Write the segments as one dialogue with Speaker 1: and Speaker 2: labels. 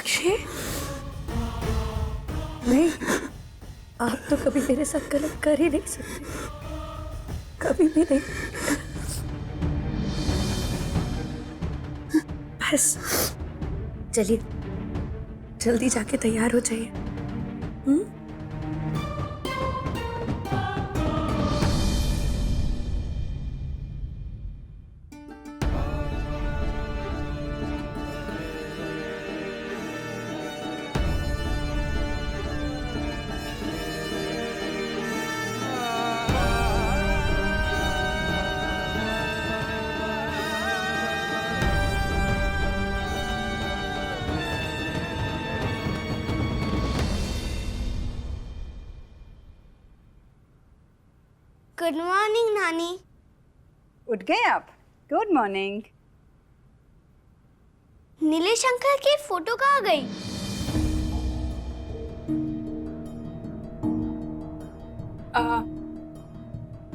Speaker 1: अक्षय, नहीं, आप तो कभी मेरे साथ गलत कर ही नहीं सकते, कभी भी नहीं। बस चलिए, जल्दी जाके तैयार हो जाइए।
Speaker 2: गुड मॉर्निंग नानी।
Speaker 3: उठ गए आप? Good morning.
Speaker 2: नीलेश अंकल की फोटो कहाँ गई?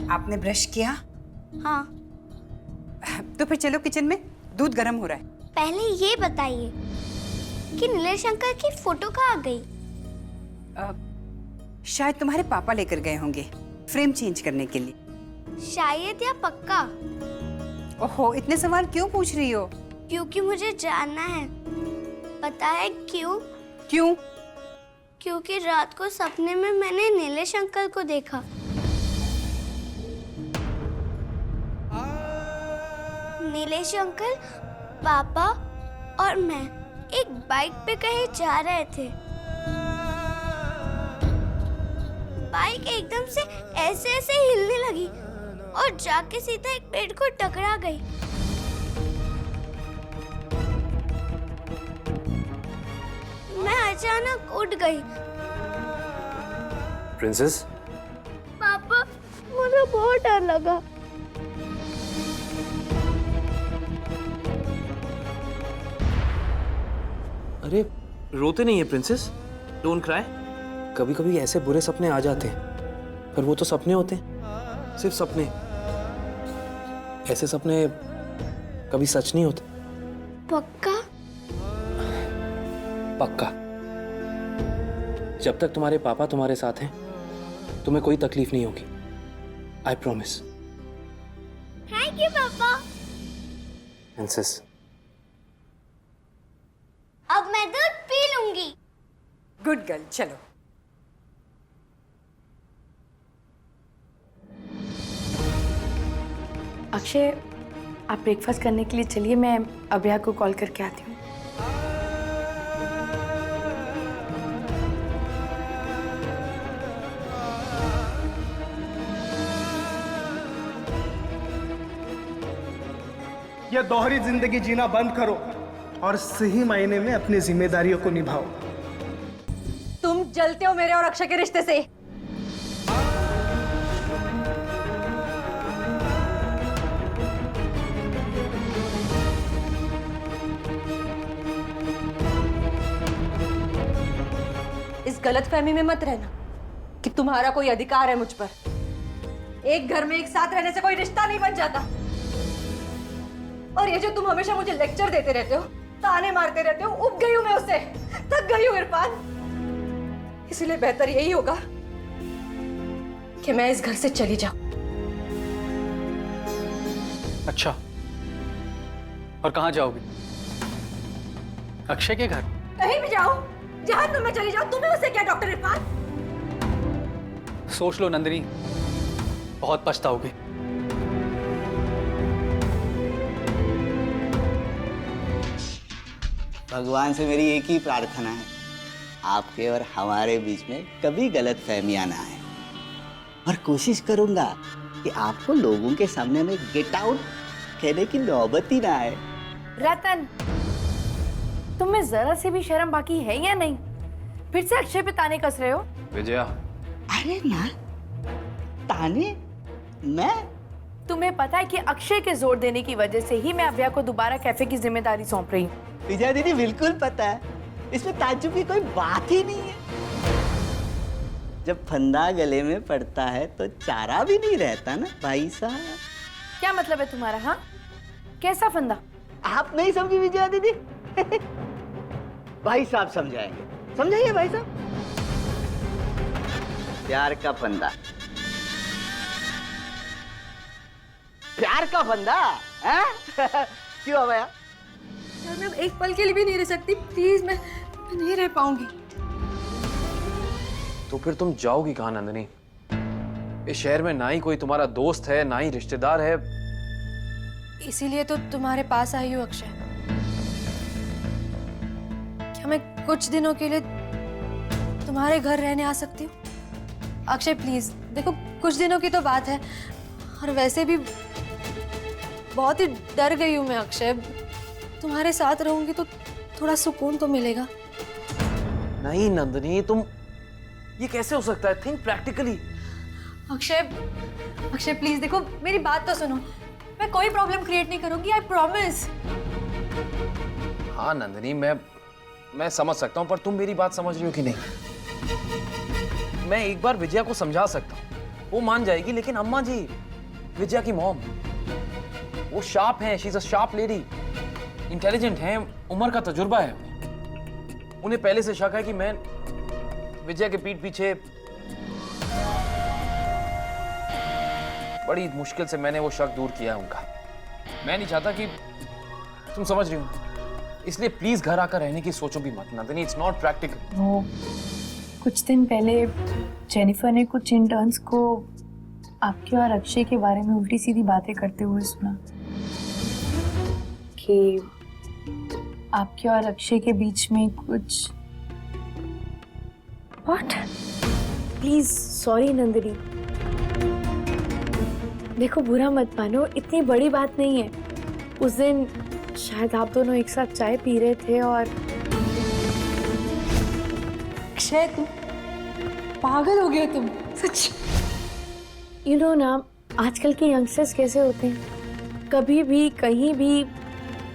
Speaker 3: आपने ब्रश किया?
Speaker 2: हाँ।
Speaker 3: तो फिर चलो किचन में, दूध गर्म हो रहा है।
Speaker 2: पहले ये बताइए कि नीलेश अंकल की फोटो कहाँ गई?
Speaker 3: शायद तुम्हारे पापा लेकर गए होंगे फ्रेम चेंज करने के लिए।
Speaker 2: शायद या पक्का?
Speaker 3: ओहो, इतने सवाल क्यों पूछ रही हो?
Speaker 2: क्योंकि मुझे जानना है। पता है क्यों?
Speaker 3: क्यों?
Speaker 2: क्योंकि रात को सपने में मैंने नीलेश अंकल को देखा। नीलेश अंकल, पापा और मैं एक बाइक पे कहीं जा रहे थे। बाइक एकदम से ऐसे ऐसे हिलने लगी और जाके सीधा एक पेड़ को टकरा गई। मैं अचानक उठ गई।
Speaker 4: प्रिंसेस?
Speaker 2: पापा, मुझे बहुत डर लगा।
Speaker 4: अरे रोते नहीं है प्रिंसेस, डोंट क्राई। कभी कभी ऐसे बुरे सपने आ जाते हैं, पर वो तो सपने होते हैं, सिर्फ सपने। ऐसे सपने कभी सच नहीं होते।
Speaker 2: पक्का?
Speaker 4: पक्का। जब तक तुम्हारे पापा तुम्हारे साथ हैं, तुम्हें कोई तकलीफ नहीं होगी। I promise.
Speaker 2: थैंक यू पापा।
Speaker 4: प्रिंसेस,
Speaker 2: अब मैं दूध पी लूंगी।
Speaker 3: गुड गर्ल, चलो।
Speaker 1: अक्षय, आप ब्रेकफास्ट करने के लिए चलिए, मैं अभया को कॉल करके आती हूँ।
Speaker 5: यह दोहरी जिंदगी जीना बंद करो और सही मायने में अपनी जिम्मेदारियों को निभाओ।
Speaker 6: तुम जलते हो मेरे और अक्षय के रिश्ते से। इस गलतफहमी में मत रहना कि तुम्हारा कोई अधिकार है मुझ पर। एक घर में एक साथ रहने से कोई रिश्ता नहीं बन जाता। और ये जो तुम हमेशा मुझे लेक्चर देते रहते हो, ताने मारते रहते हो, उब गई हूं मैं उससे, थक गई हूं इरफान। इसलिए बेहतर यही होगा कि मैं इस घर से चली जाऊं।
Speaker 7: अच्छा, और कहाँ जाओगी? अक्षय के घर?
Speaker 6: कहीं भी जाओ, जहां तुम्हें चली जाओ, तुम्हें उससे क्या डॉक्टर इरफान?
Speaker 7: सोच लो नंदिनी, बहुत पछताओगे।
Speaker 8: भगवान से मेरी एक ही प्रार्थना है, आपके और हमारे बीच में कभी गलतफहमियां ना आए। और कोशिश करूंगा कि आपको लोगों के सामने में गेट आउट कहने की नौबत ही ना आए।
Speaker 1: रतन, तुम्हें जरा सी भी शर्म बाकी है या नहीं? फिर से अक्षय पे ताने कस रहे हो।
Speaker 7: विजया,
Speaker 8: अरे ना, ताने? मैं?
Speaker 1: तुम्हें पता है कि अक्षय के जोर देने की वजह से ही मैं अभया को दोबारा कैफे की जिम्मेदारी सौंप रही हूँ।
Speaker 8: विजया दीदी, बिल्कुल पता है, इसमें ताज्जुब की कोई बात ही नहीं है। जब फंदा गले में पड़ता है तो चारा भी नहीं रहता ना भाई साहब।
Speaker 1: क्या मतलब है तुम्हारा? हाँ, कैसा फंदा?
Speaker 8: आप नहीं समझी विजया दीदी? भाई साहब समझाएंगे। समझाइए भाई साहब। प्यार का फंदा, प्यार का फंदा है? क्यों भैया?
Speaker 6: यार मैं अब एक पल के लिए भी नहीं रह सकती, प्लीज। मैं नहीं रह पाऊंगी।
Speaker 4: तो फिर तुम जाओगी कहाँ नंदिनी? इस शहर में ना ही कोई तुम्हारा दोस्त है, ना ही रिश्तेदार है।
Speaker 6: इसीलिए तो तुम्हारे पास आई हूँ अक्षय। क्या मैं कुछ दिनों के लिए तुम्हारे घर रहने आ सकती हूँ? अक्षय प्लीज, देखो कुछ दिनों की तो बात है, और वैसे भी बहुत ही डर गई हूँ मैं अक्षय। तुम्हारे साथ रहूंगी तो थोड़ा सुकून तो मिलेगा।
Speaker 4: नहीं नंदिनी, तुम ये कैसे हो सकता है? Think practically.
Speaker 6: अक्षय प्लीज देखो, मेरी बात तो सुनो। मैं कोई प्रॉब्लम क्रिएट नहीं करूंगी, आई प्रॉमिस।
Speaker 4: हाँ नंदिनी, मैं समझ सकता हूँ, पर तुम मेरी बात समझ रही हो कि नहीं? मैं एक बार विजया को समझा सकता हूँ, वो मान जाएगी, लेकिन अम्मा जी, विजया की मॉम, वो शार्प हैं, she is a sharp lady, intelligent हैं, उम्र का तजुर्बा है। उन्हें पहले से शक है कि मैं विजया के पीठ पीछे बड़ी मुश्किल से मैंने वो शक दूर किया है उनका। मैं नहीं चाहता कि तुम समझ रही हो, इसलिए प्लीज घर आकर रहने की सोचो भी मत नंदिनी, इट्स नॉट प्रैक्टिकल।
Speaker 1: वो कुछ दिन पहले जेनिफर ने कुछ इंटर्न्स को आपके और अक्षय के बारे में उल्टी सीधी बातें करते हुए सुना कि आपके और अक्षय के बीच में कुछ। व्हाट? प्लीज सॉरी नंदिनी, देखो बुरा मत मानो, इतनी बड़ी बात नहीं है। उस दिन शायद आप दोनों एक साथ चाय पी रहे थे और
Speaker 6: अक्षय तुम पागल हो गए, तुम सच।
Speaker 1: यू नो ना, आजकल के यंगस्टर्स कैसे होते हैं, कभी भी कहीं भी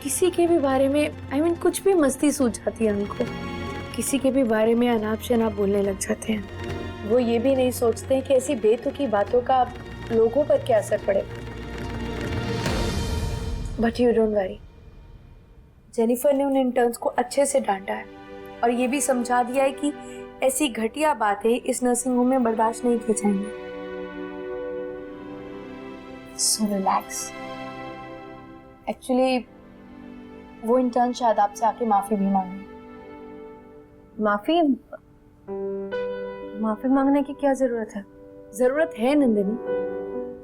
Speaker 1: किसी के भी बारे में कुछ भी मस्ती सूझ जाती है उनको, किसी के भी बारे में अनाप शनाप बोलने लग जाते हैं। वो ये भी नहीं सोचते कि ऐसी बेतुकी बातों का लोगों पर क्या असर पड़े। But you don't worry, Jennifer ने उन इंटर्न्स को अच्छे से डांटा है और ये भी समझा दिया है कि ऐसी घटिया बातें इस नर्सिंग होम में बर्दाश्त नहीं की जाएंगी। So relax. एक्चुअली वो इंटर्न शायद आपसे आके माफी भी मांगे। माफी मांगने की क्या जरूरत है? जरूरत है नंदिनी,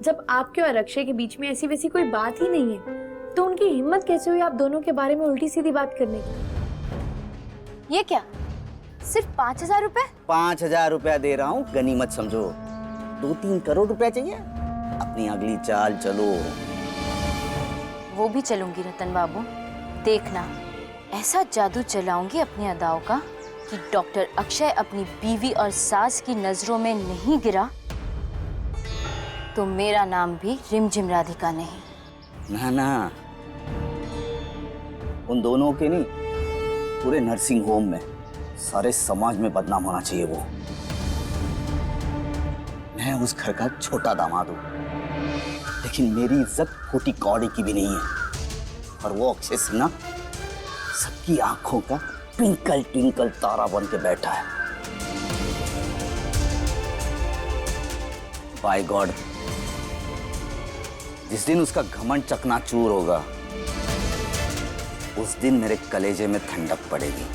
Speaker 1: जब आपके और अक्षय के बीच में ऐसी वैसी कोई बात ही नहीं है, तो उनकी हिम्मत कैसे हुई आप दोनों के बारे में उल्टी सीधी बात करने की?
Speaker 2: ये क्या, सिर्फ 5,000 रुपए?
Speaker 8: 5,000 रुपया दे रहा हूँ, गनीमत समझो। 2-3 करोड़ रुपया चाहिए? अपनी अगली चाल चलो।
Speaker 9: वो भी चलूंगी रतन बाबू, देखना ऐसा जादू चलाऊंगी अपनी अदाओं का कि डॉक्टर अक्षय अपनी बीवी और सास की नजरों में नहीं गिरा तो मेरा नाम भी रिमझिम राधिका नहीं।
Speaker 8: ना ना, उन दोनों के नहीं, पूरे नर्सिंग होम में, सारे समाज में बदनाम होना चाहिए वो। मैं उस घर का छोटा दामाद हूं, लेकिन मेरी इज्जत खोटी कौड़ी की भी नहीं है। और वो अक्षय सिन्हा सबकी आंखों का ट्विंकल ट्विंकल तारा बन के बैठा है। बाय गॉड, जिस दिन उसका घमंड चकनाचूर होगा, उस दिन मेरे कलेजे में ठंडक पड़ेगी।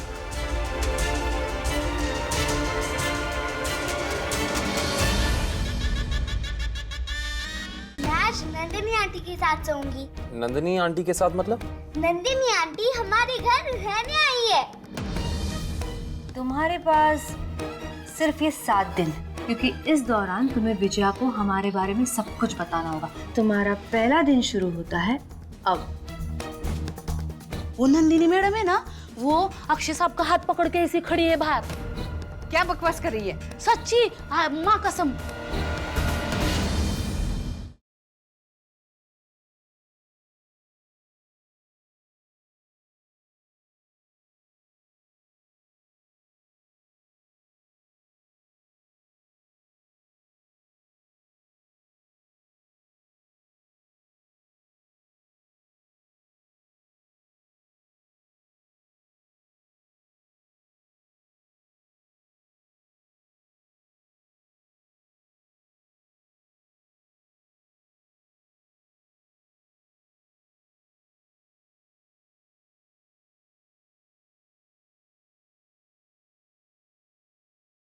Speaker 2: नंदिनी आंटी के साथ सोऊंगी।
Speaker 4: नंदिनी आंटी के साथ मतलब?
Speaker 2: नंदिनी आंटी हमारे घर रहने आई है।
Speaker 6: तुम्हारे पास सिर्फ ये 7 दिन, क्योंकि इस दौरान तुम्हें विजया को हमारे बारे में सब कुछ बताना होगा। तुम्हारा पहला दिन शुरू होता है अब।
Speaker 10: वो नंदिनी मैडम है ना, वो अक्षय साहब का हाथ पकड़ के ऐसे खड़ी है बाहर।
Speaker 3: क्या बकवास कर रही है?
Speaker 10: सच्ची, माँ कसम।